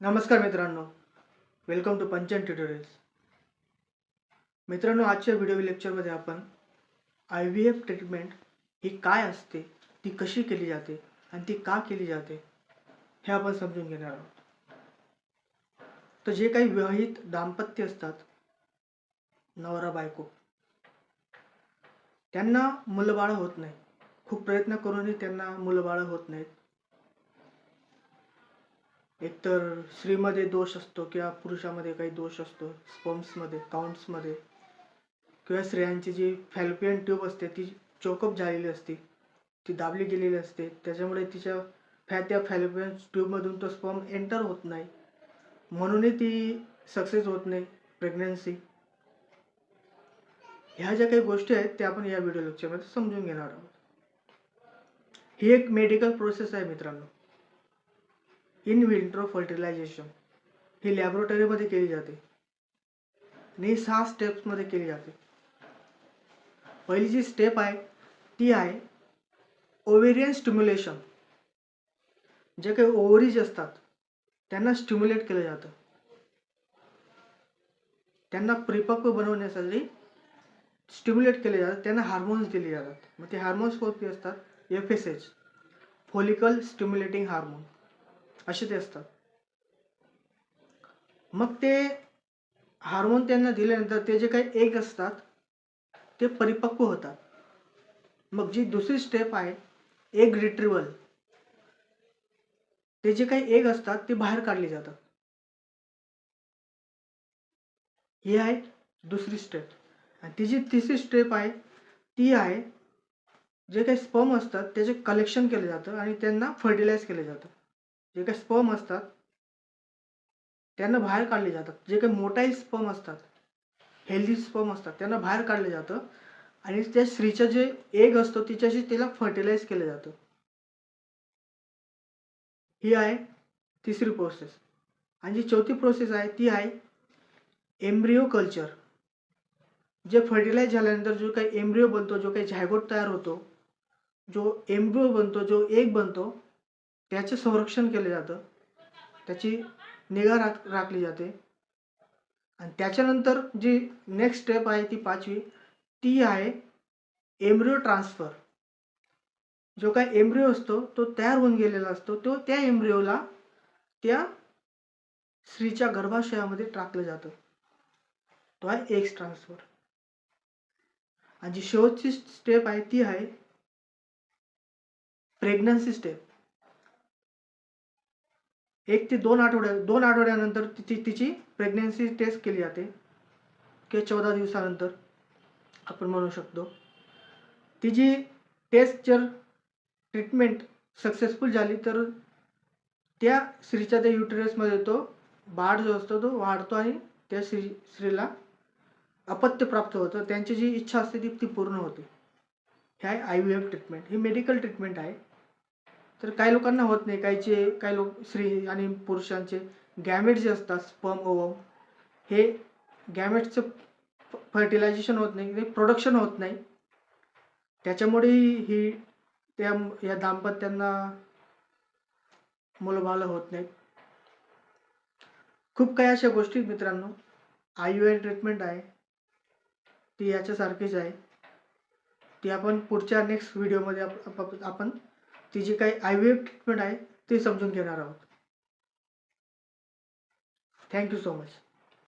नमस्कार मित्रांनो, welcome to Panchen tutorials. मित्रांनो, आजच्या व्हिडिओ लेक्चरमध्ये आपण IVF ट्रीटमेंट ही काय असते, ती कशी केली जाते आणि ती का केली जाते हे आपण समजून घेणार आहोत. तर जे काही विवाहित दाम्पत्य असतात, नवरा बायको, त्यांना मुलंबाळ होत नाही. खूप प्रयत्न करूनही त्यांना मुलंबाळ होत नाहीत. एकतर स्त्रीमध्ये दोष असतो किंवा पुरुषामध्ये काही दोष असतो, स्पर्म्समध्ये, काउंट्समध्ये, किंवा स्त्रियांची जी फॅलोपियन ट्यूब असते ती चोकअप झालेली असते, ती दाबली गेलेली असते. त्याच्यामुळे त्या फॅलोपियन ट्यूबमधून तो स्पर्म एंटर होत नाही, म्हणूनही ती सक्सेस होत नाही प्रेग्नन्सी. ह्या ज्या काही गोष्टी आहेत त्या आपण या व्हिडिओ लेक्चरमध्ये समजून घेणार आहोत. ही एक मेडिकल प्रोसेस आहे मित्रांनो. इन विट्रो फर्टिलायझेशन ही लॅबोरेटरीमध्ये केली जाते आणि 6 स्टेप्समध्ये केली जाते. पहिली जी स्टेप आहे ती आहे ओव्हेरियन स्टिम्युलेशन. जे काही ओव्हरीज असतात त्यांना स्टिम्युलेट केलं जातं. त्यांना परिपक्व बनवण्यासाठी स्टिम्युलेट केले जातात. त्यांना हार्मोन्स दिले जातात. मग ते हार्मोन्स कोणते असतात? FSH, फॉलिकल स्टिम्युलेटिंग हार्मोन, असे ते असतात. मग ते हार्मोन त्यांना दिल्यानंतर ते जे काही एग असतात ते परिपक्व होतात. मग जी दुसरी स्टेप आहे एग रिट्रीवल, ते जे काही एग असतात ते बाहेर काढले जातात. ही आहे दुसरी स्टेप. आणि ती जी तिसरी स्टेप आहे ती आहे जे काही स्पर्म असतात त्याचे कलेक्शन केलं जातं आणि त्यांना फर्टिलाइज केलं जातं. जे काही स्पर्म असतात त्यांना बाहेर काढले जातात. जे काही मोटाईल स्पर्म असतात, हेल्दी स्पर्म असतात, त्यांना बाहेर काढलं जातं आणि त्या स्त्रीचं जे एग असतो तिच्याशी तिला फर्टिलाइज केलं जातं. ही आहे तिसरी प्रोसेस. आणि जी चौथी प्रोसेस आहे ती आहे एम्ब्रियो कल्चर. जे फर्टिलाइज झाल्यानंतर जो काही एम्ब्रियो बनतो, जो काही झायगोट तयार होतो, जो एम्ब्रियो बनतो, जो एग बनतो, त्याचे संरक्षण केलं जातं, त्याची निगा राखली जाते. आणि त्याच्यानंतर जी नेक्स्ट स्टेप आहे ती पाचवी, ती आहे एम्ब्रियो ट्रान्सफर. जो काही एम्ब्रियो असतो तो तयार होऊन गेलेला असतो, तो त्या एम्ब्रियोला त्या स्त्रीच्या गर्भाशयामध्ये टाकलं जातं. तो आहे एग्स ट्रान्सफर. आणि जी शेवटची स्टेप आहे ती आहे प्रेग्नन्सी स्टेप. 1 ते 2 आठवड्यानंतर तिची प्रेग्नन्सी टेस्ट केली जाते किंवा 14 दिवसानंतर आपण म्हणू शकतो. ती जी टेस्ट जर ट्रीटमेंट सक्सेसफुल झाली तर त्या स्त्रीच्या त्या युटेरसमध्ये तो बाळ जो असतो तो वाढतो आणि त्या स्त्रीला अपत्य प्राप्त होतं. त्यांची जी इच्छा असते ती पूर्ण होते. हे आहे IVF ट्रीटमेंट. ही मेडिकल ट्रीटमेंट आहे. तर काही लोकांना होत नाही. काही लोक स्त्री आणि पुरुषांचे गॅमेट जे असतात, स्पर्म ओवम, हे गॅमेटचं फर्टिलायझेशन होत नाही, प्रोडक्शन होत नाही. त्याच्यामुळे या दाम्पत्यांना मुलंबाळं होत नाहीत. खूप काही अशा गोष्टी मित्रांनो. IVF ट्रीटमेंट आहे ती याच्यासारखीच आहे. ती आपण पुढच्या नेक्स्ट व्हिडिओमध्ये आपण ती जी काही IVF ट्रीटमेंट आहे ती समजून घेणार आहोत. Thank you so much.